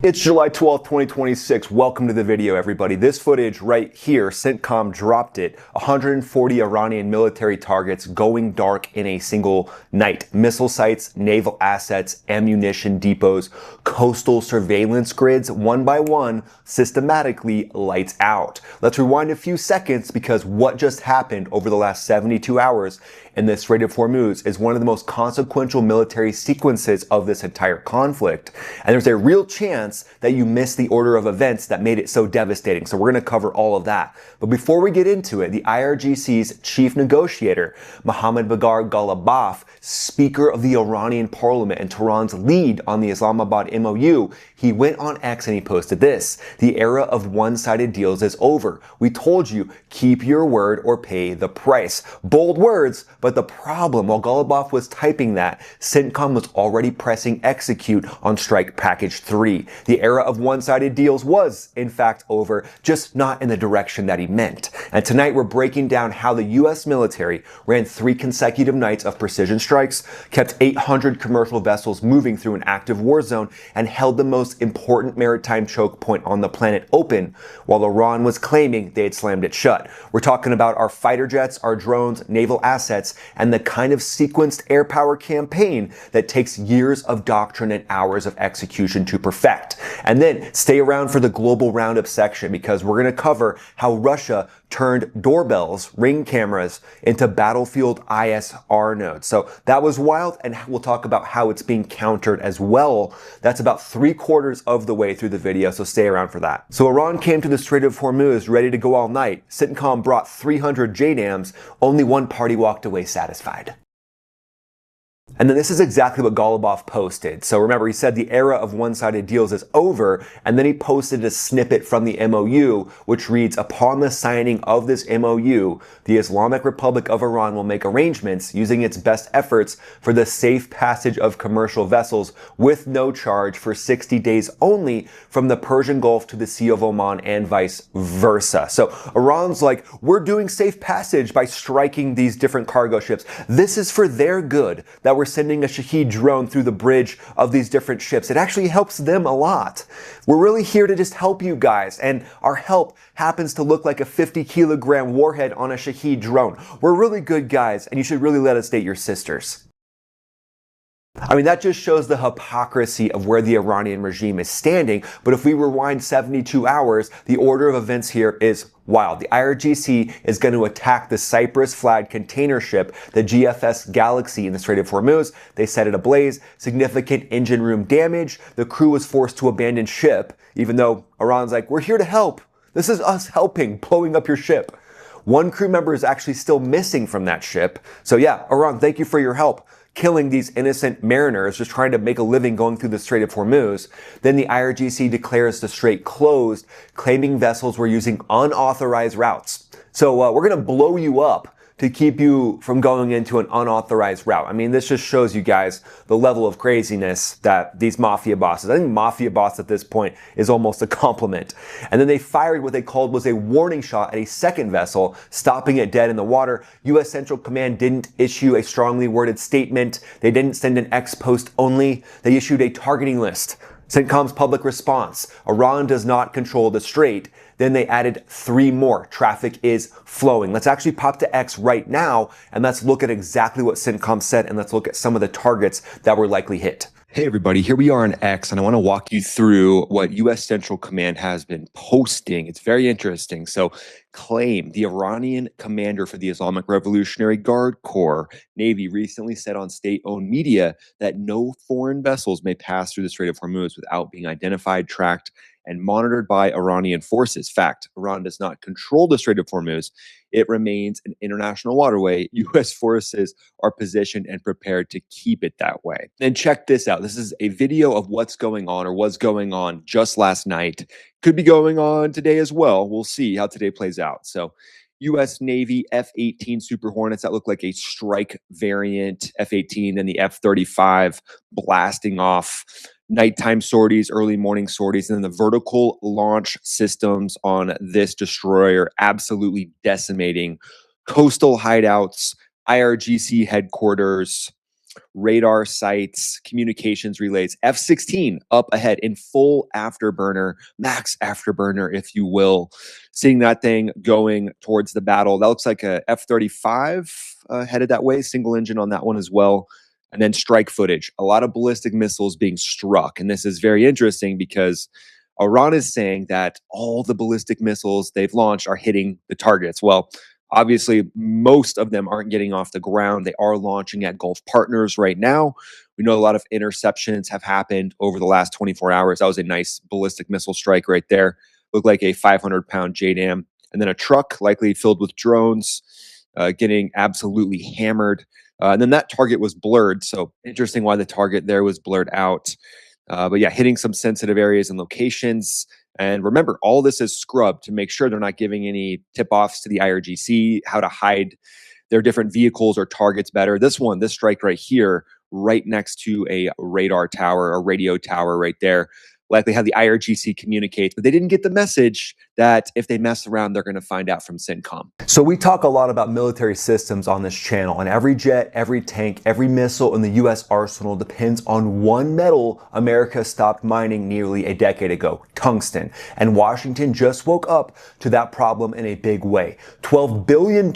It's July 12th, 2026. Welcome to the video, everybody. This footage right here, CENTCOM dropped it. 140 Iranian military targets going dark in a single night. Missile sites, naval assets, ammunition depots, coastal surveillance grids, one by one, systematically lights out. Let's rewind a few seconds because what just happened over the last 72 hours in the Strait of Hormuz is one of the most consequential military sequences of this entire conflict. And there's a real chance that you missed the order of events that made it so devastating. So we're going to cover all of that. But before we get into it, the IRGC's chief negotiator, Mohammad Bagar Ghalibaf, Speaker of the Iranian Parliament and Tehran's lead on the Islamabad MOU, he went on X and he posted this: "The era of one-sided deals is over. We told you, keep your word or pay the price." Bold words, but the problem, while Ghalibaf was typing that, CENTCOM was already pressing execute on Strike Package 3. The era of one-sided deals was, in fact, over, just not in the direction that he meant. And tonight we're breaking down how the U.S. military ran 3 consecutive nights of precision strikes, kept 800 commercial vessels moving through an active war zone, and held the most important maritime choke point on the planet open, while Iran was claiming they had slammed it shut. We're talking about our fighter jets, our drones, naval assets, and the kind of sequenced air power campaign that takes years of doctrine and hours of execution to perfect. And then stay around for the global roundup section because we're going to cover how Russia turned doorbells, ring cameras, into battlefield ISR nodes. So that was wild, and we'll talk about how it's being countered as well. That's about 3/4 of the way through the video, so stay around for that. So Iran came to the Strait of Hormuz ready to go all night. CENTCOM brought 300 JDAMs. Only one party walked away satisfied. And then this is exactly what Ghalibaf posted. So remember, he said the era of one-sided deals is over, and then he posted a snippet from the MOU, which reads, "Upon the signing of this MOU, the Islamic Republic of Iran will make arrangements using its best efforts for the safe passage of commercial vessels with no charge for 60 days only from the Persian Gulf to the Sea of Oman and vice versa." So Iran's like, we're doing safe passage by striking these different cargo ships. This is for their good that we're sending a Shahed drone through the bridge of these different ships. It actually helps them a lot. We're really here to just help you guys, and our help happens to look like a 50-kilogram warhead on a Shahed drone. We're really good guys, and you should really let us date your sisters. I mean, that just shows the hypocrisy of where the Iranian regime is standing. But if we rewind 72 hours, the order of events here is wild. The IRGC is going to attack the Cyprus-flagged container ship, the GFS Galaxy, in the Strait of Hormuz. They set it ablaze, significant engine room damage. The crew was forced to abandon ship, even though Iran's like, we're here to help. This is us helping, blowing up your ship. One crew member is actually still missing from that ship. So yeah, Iran, thank you for your help killing these innocent mariners just trying to make a living going through the Strait of Hormuz. Then the IRGC declares the strait closed, claiming vessels were using unauthorized routes. So we're going to blow you up to keep you from going into an unauthorized route. I mean, this just shows you guys the level of craziness that these mafia bosses, I think mafia boss at this point is almost a compliment. And then they fired what they called was a warning shot at a second vessel, stopping it dead in the water. U.S. Central Command didn't issue a strongly worded statement. They didn't send an ex post only. They issued a targeting list. CENTCOM's public response: Iran does not control the strait. Then they added 3 more. Traffic is flowing. Let's actually pop to X right now, and let's look at exactly what CENTCOM said, and let's look at some of the targets that were likely hit. Hey everybody, here we are on X, and I want to walk you through what U.S. Central Command has been posting. It's very interesting. So, claim the Iranian commander for the Islamic Revolutionary Guard Corps Navy recently said on state-owned media that no foreign vessels may pass through the Strait of Hormuz without being identified, tracked, and monitored by Iranian forces. Fact, Iran does not control the Strait of Hormuz. It remains an international waterway. U.S. forces are positioned and prepared to keep it that way. And check this out. This is a video of what's going on or was going on just last night. Could be going on today as well. We'll see how today plays out. So U.S. Navy F-18 Super Hornets that look like a strike variant F-18 and the F-35 blasting off nighttime sorties, early morning sorties, and then the vertical launch systems on this destroyer absolutely decimating coastal hideouts, IRGC headquarters, radar sites, communications relays, F-16 up ahead in full afterburner, max afterburner, if you will. Seeing that thing going towards the battle. That looks like a F-35 headed that way, single engine on that one as well. And then strike footage, a lot of ballistic missiles being struck. And this is very interesting because Iran is saying that all the ballistic missiles they've launched are hitting the targets. Well, obviously, most of them aren't getting off the ground. They are launching at Gulf partners right now. We know a lot of interceptions have happened over the last 24 hours. That was a nice ballistic missile strike right there. Looked like a 500-pound JDAM. And then a truck, likely filled with drones, getting absolutely hammered. And then that target was blurred. So interesting why the target there was blurred out. But yeah, hitting some sensitive areas and locations. And remember, all this is scrubbed to make sure they're not giving any tip-offs to the IRGC, how to hide their different vehicles or targets better. This strike right here, right next to a radar tower, a radio tower right there, likely how the IRGC communicates, but they didn't get the message that if they mess around, they're going to find out from CENTCOM. So we talk a lot about military systems on this channel, and every jet, every tank, every missile in the U.S. arsenal depends on one metal America stopped mining nearly a decade ago, tungsten. And Washington just woke up to that problem in a big way. $12 billion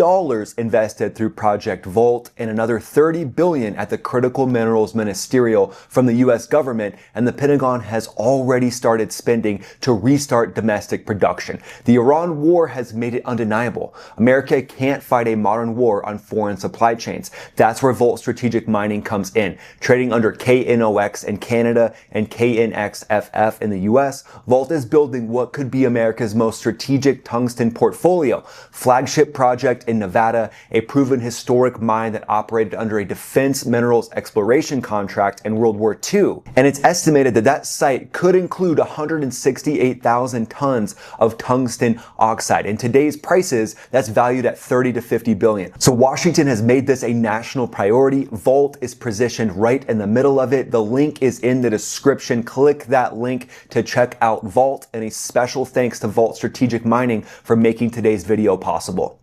invested through Project Vault and another $30 billion at the Critical Minerals Ministerial from the U.S. government, and the Pentagon has already started spending to restart domestic production. The Iran war has made it undeniable. America can't fight a modern war on foreign supply chains. That's where Volt Strategic Mining comes in. Trading under KNOX in Canada and KNXFF in the US, Volt is building what could be America's most strategic tungsten portfolio. Flagship project in Nevada, a proven historic mine that operated under a defense minerals exploration contract in World War II. And it's estimated that that site could include 168,000 tons of tungsten oxide. In today's prices, that's valued at 30 to 50 billion. So Washington has made this a national priority. Volt is positioned right in the middle of it. The link is in the description. Click that link to check out Volt, and a special thanks to Volt Strategic Mining for making today's video possible.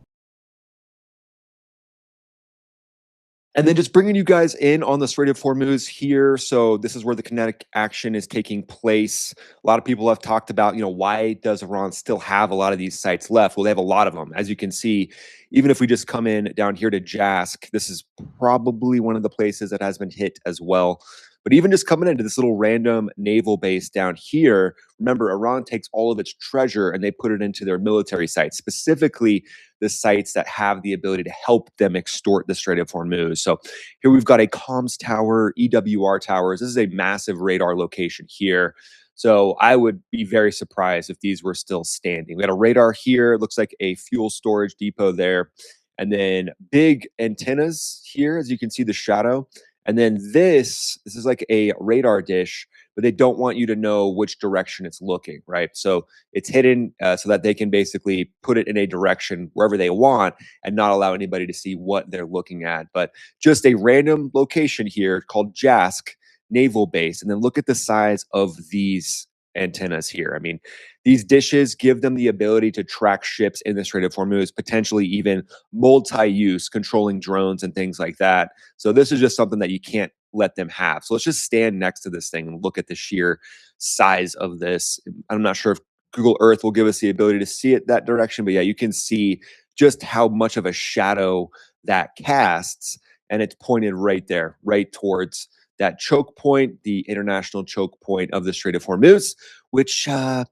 And then just bringing you guys in on the Strait of Hormuz here. So this is where the kinetic action is taking place. A lot of people have talked about, why does Iran still have a lot of these sites left? Well, they have a lot of them. As you can see, even if we just come in down here to Jask, this is probably one of the places that has been hit as well. But even just coming into this little random naval base down here, remember, Iran takes all of its treasure and they put it into their military sites, specifically the sites that have the ability to help them extort the Strait of Hormuz. So here we've got a comms tower, EWR towers. This is a massive radar location here. So I would be very surprised if these were still standing. We got a radar here. It looks like a fuel storage depot there. And then big antennas here, as you can see the shadow. And then this is like a radar dish, but they don't want you to know which direction it's looking, right? So it's hidden so that they can basically put it in a direction wherever they want and not allow anybody to see what they're looking at. But just a random location here called Jask Naval Base. And then look at the size of these antennas here. I mean, these dishes give them the ability to track ships in the Strait of Hormuz, potentially even multi-use, controlling drones and things like that. So this is just something that you can't let them have. So let's just stand next to this thing and look at the sheer size of this. I'm not sure if Google Earth will give us the ability to see it that direction, but yeah, you can see just how much of a shadow that casts, and it's pointed right there, right towards that choke point, the international choke point of the Strait of Hormuz, which the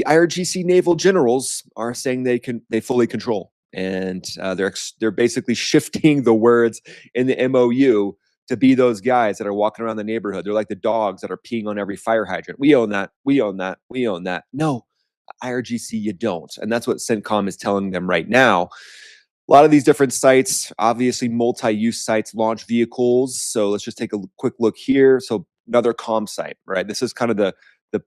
IRGC naval generals are saying they fully control, and they're basically shifting the words in the MOU to be those guys that are walking around the neighborhood. They're like the dogs that are peeing on every fire hydrant. We own that. We own that. We own that. No, IRGC, you don't, and that's what CENTCOM is telling them right now. A lot of these different sites, obviously multi-use sites, launch vehicles. So let's just take a quick look here. So another comm site, right? This is kind of the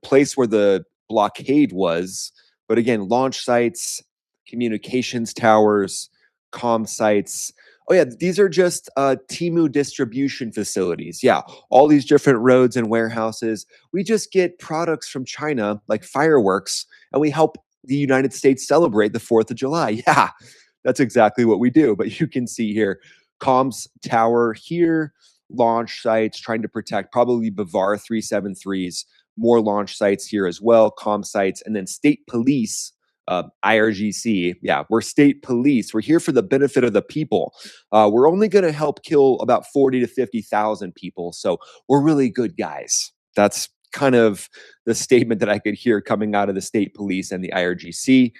place where the blockade was. But again, launch sites, communications towers, comm sites. Oh yeah, these are just Timu distribution facilities. Yeah, all these different roads and warehouses. We just get products from China, like fireworks, and we help the United States celebrate the 4th of July. Yeah, that's exactly what we do. But you can see here, comms tower here, launch sites, trying to protect probably Bavar 373s, more launch sites here as well, comm sites, and then state police, IRGC. Yeah, we're state police. We're here for the benefit of the people. We're only going to help kill about 40 to 50,000 people. So we're really good guys. That's kind of the statement that I could hear coming out of the state police and the IRGC.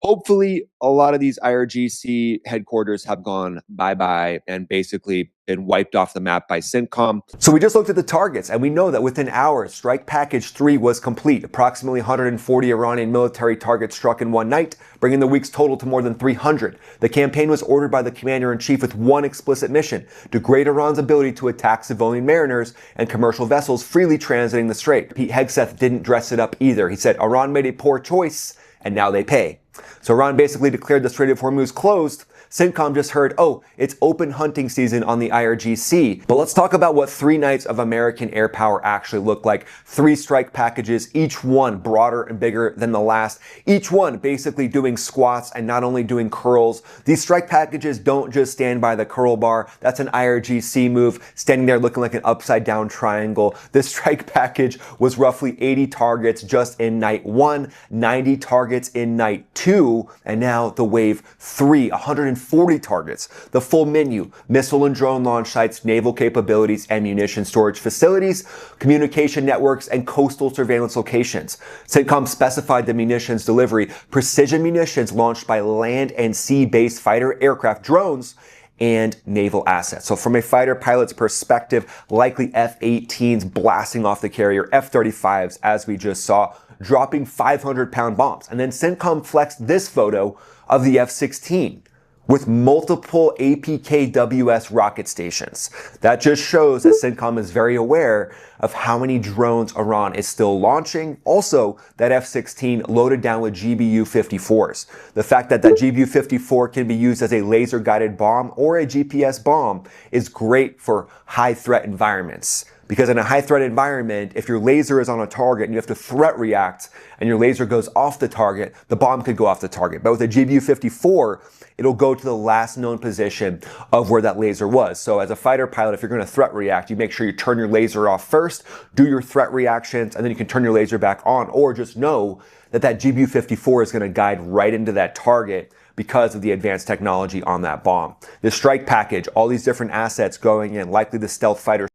Hopefully, a lot of these IRGC headquarters have gone bye-bye and basically been wiped off the map by CENTCOM. So we just looked at the targets, and we know that within hours, Strike Package 3 was complete. Approximately 140 Iranian military targets struck in one night, bringing the week's total to more than 300. The campaign was ordered by the commander-in-chief with one explicit mission: degrade Iran's ability to attack civilian mariners and commercial vessels freely transiting the Strait. Pete Hegseth didn't dress it up either. He said Iran made a poor choice, and now they pay. So Iran basically declared the Strait of Hormuz closed. CENTCOM just heard, oh, it's open hunting season on the IRGC. But let's talk about what 3 nights of American air power actually looked like. 3 strike packages, each one broader and bigger than the last. Each one basically doing squats and not only doing curls. These strike packages don't just stand by the curl bar. That's an IRGC move, standing there looking like an upside down triangle. This strike package was roughly 80 targets just in night 1, 90 targets in night 2, and now the wave 3, 140 targets. The full menu: missile and drone launch sites, naval capabilities, ammunition storage facilities, communication networks, and coastal surveillance locations. CENTCOM specified the munitions delivery: precision munitions launched by land and sea-based fighter aircraft, drones, and naval assets. So from a fighter pilot's perspective, likely F-18s blasting off the carrier, F-35s, as we just saw, dropping 500-pound bombs. And then CENTCOM flexed this photo of the F-16 with multiple APKWS rocket stations. That just shows that CENTCOM is very aware of how many drones Iran is still launching. Also, that F-16 loaded down with GBU-54s. The fact that that GBU-54 can be used as a laser-guided bomb or a GPS bomb is great for high-threat environments. Because in a high-threat environment, if your laser is on a target and you have to threat react and your laser goes off the target, the bomb could go off the target. But with a GBU-54, it'll go to the last known position of where that laser was. So as a fighter pilot, if you're going to threat react, you make sure you turn your laser off first, do your threat reactions, and then you can turn your laser back on, or just know that that GBU-54 is going to guide right into that target because of the advanced technology on that bomb. The strike package, all these different assets going in, likely the stealth fighter